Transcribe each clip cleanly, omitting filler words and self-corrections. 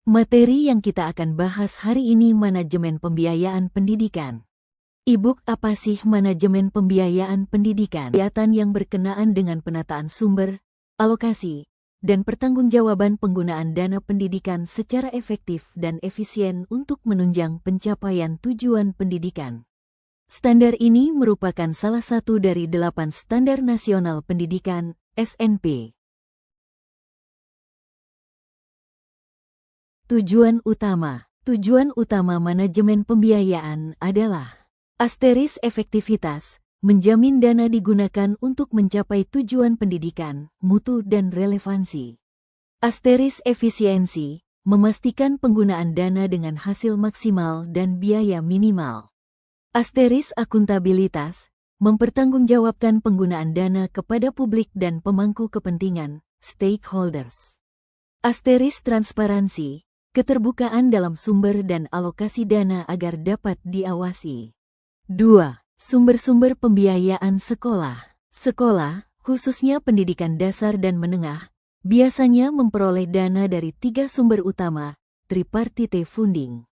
Materi yang kita akan bahas hari ini manajemen pembiayaan pendidikan. E-book apa sih manajemen pembiayaan pendidikan? Kegiatan yang berkenaan dengan penataan sumber, alokasi, dan pertanggungjawaban penggunaan dana pendidikan secara efektif dan efisien untuk menunjang pencapaian tujuan pendidikan. Standar ini merupakan salah satu dari 8 Standar Nasional Pendidikan, SNP. Tujuan utama manajemen pembiayaan adalah efektivitas, menjamin dana digunakan untuk mencapai tujuan pendidikan, mutu dan relevansi. Efisiensi, memastikan penggunaan dana dengan hasil maksimal dan biaya minimal. Akuntabilitas, mempertanggungjawabkan penggunaan dana kepada publik dan pemangku kepentingan, stakeholders. Transparansi, keterbukaan dalam sumber dan alokasi dana agar dapat diawasi. 2. Sumber-sumber pembiayaan sekolah. Sekolah, khususnya pendidikan dasar dan menengah, biasanya memperoleh dana dari 3 sumber utama, tripartite funding.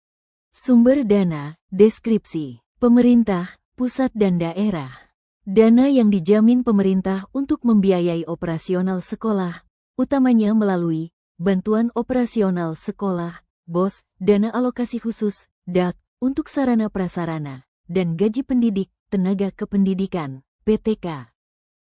Sumber dana, deskripsi, pemerintah, pusat dan daerah. Dana yang dijamin pemerintah untuk membiayai operasional sekolah, utamanya melalui Bantuan Operasional Sekolah, BOS, Dana Alokasi Khusus, DAK, untuk sarana prasarana, dan gaji pendidik, tenaga kependidikan, PTK.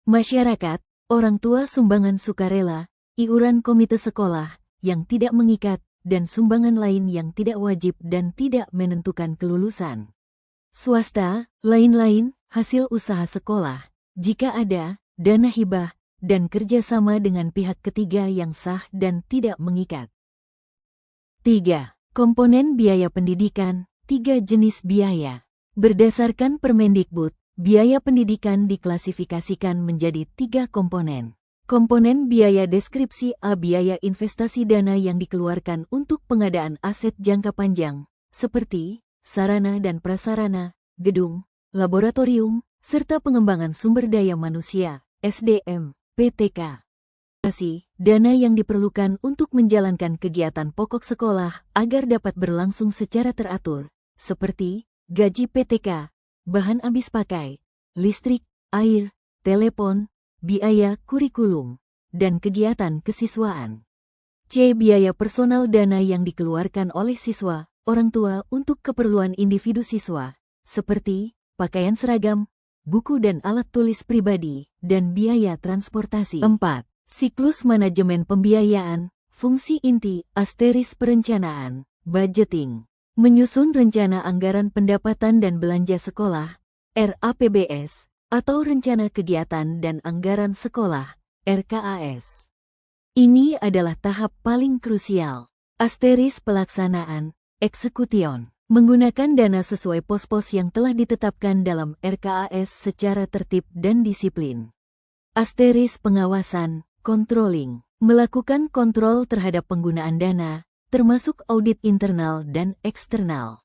Masyarakat, orang tua sumbangan sukarela, iuran komite sekolah, yang tidak mengikat, dan sumbangan lain yang tidak wajib dan tidak menentukan kelulusan. Swasta, lain-lain, hasil usaha sekolah, jika ada, dana hibah, dan kerjasama dengan pihak ketiga yang sah dan tidak mengikat. 3. Komponen biaya pendidikan, 3 jenis biaya. Berdasarkan Permendikbud, biaya pendidikan diklasifikasikan menjadi 3 komponen. Komponen biaya deskripsi A. Biaya investasi dana yang dikeluarkan untuk pengadaan aset jangka panjang, seperti sarana dan prasarana, gedung, laboratorium, serta pengembangan sumber daya manusia, SDM. PTK. Dana yang diperlukan untuk menjalankan kegiatan pokok sekolah agar dapat berlangsung secara teratur, seperti gaji PTK, bahan habis pakai, listrik, air, telepon, biaya kurikulum, dan kegiatan kesiswaan. C. Biaya personal dana yang dikeluarkan oleh siswa, orang tua untuk keperluan individu siswa, seperti pakaian seragam, buku dan alat tulis pribadi, dan biaya transportasi. 4. Siklus manajemen pembiayaan, fungsi inti, perencanaan, budgeting. Menyusun rencana anggaran pendapatan dan belanja sekolah, RAPBS, atau rencana kegiatan dan anggaran sekolah, RKAS. Ini adalah tahap paling krusial. Pelaksanaan, execution. Menggunakan dana sesuai pos-pos yang telah ditetapkan dalam RKAS secara tertib dan disiplin. Pengawasan, controlling. Melakukan kontrol terhadap penggunaan dana, termasuk audit internal dan eksternal.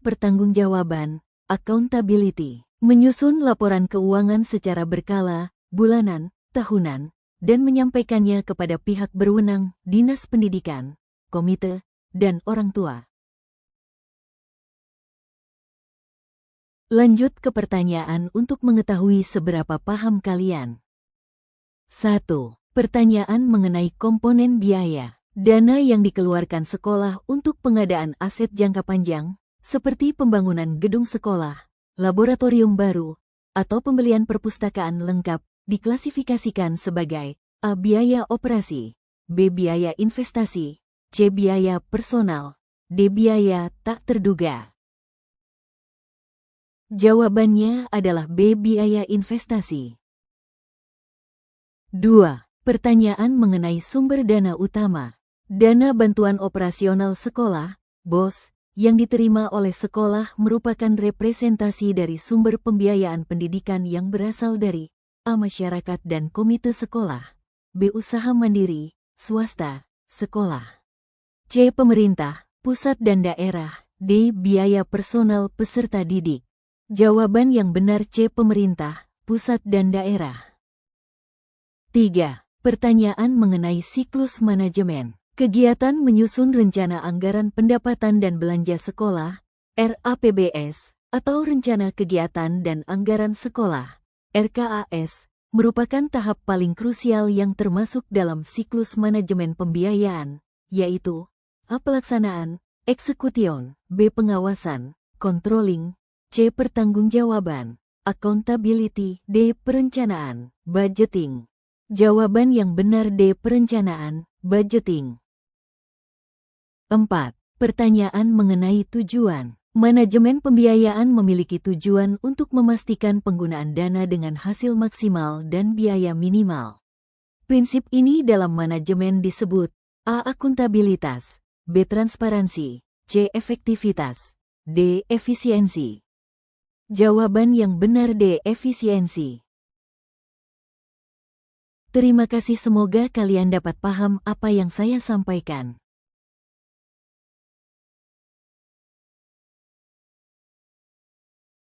Pertanggungjawaban, accountability. Menyusun laporan keuangan secara berkala, bulanan, tahunan, dan menyampaikannya kepada pihak berwenang, dinas pendidikan, komite, dan orang tua. Lanjut ke pertanyaan untuk mengetahui seberapa paham kalian. 1. Pertanyaan mengenai komponen biaya. Dana yang dikeluarkan sekolah untuk pengadaan aset jangka panjang, seperti pembangunan gedung sekolah, laboratorium baru, atau pembelian perpustakaan lengkap, diklasifikasikan sebagai A. Biaya operasi, B. Biaya investasi, C. Biaya personal, D. Biaya tak terduga. Jawabannya adalah B. Biaya investasi. 2. Pertanyaan mengenai sumber dana utama. Dana bantuan operasional sekolah, BOS, yang diterima oleh sekolah merupakan representasi dari sumber pembiayaan pendidikan yang berasal dari A. Masyarakat dan komite sekolah, B. Usaha mandiri, swasta, sekolah, C. Pemerintah, pusat dan daerah, D. Biaya personal peserta didik. Jawaban yang benar C. Pemerintah, pusat dan daerah. 3. Pertanyaan mengenai siklus manajemen. Kegiatan menyusun rencana anggaran pendapatan dan belanja sekolah, RAPBS, atau rencana kegiatan dan anggaran sekolah, RKAS, merupakan tahap paling krusial yang termasuk dalam siklus manajemen pembiayaan, yaitu A. Pelaksanaan, eksekution, B. Pengawasan, controlling, C. Pertanggungjawaban, accountability, D. Perencanaan, budgeting. Jawaban yang benar D. Perencanaan, budgeting. 4. Pertanyaan mengenai tujuan. Manajemen pembiayaan memiliki tujuan untuk memastikan penggunaan dana dengan hasil maksimal dan biaya minimal. Prinsip ini dalam manajemen disebut A. Akuntabilitas, B. Transparansi, C. Efektivitas, D. Efisiensi. Jawaban yang benar D. Efisiensi. Terima kasih, semoga kalian dapat paham apa yang saya sampaikan.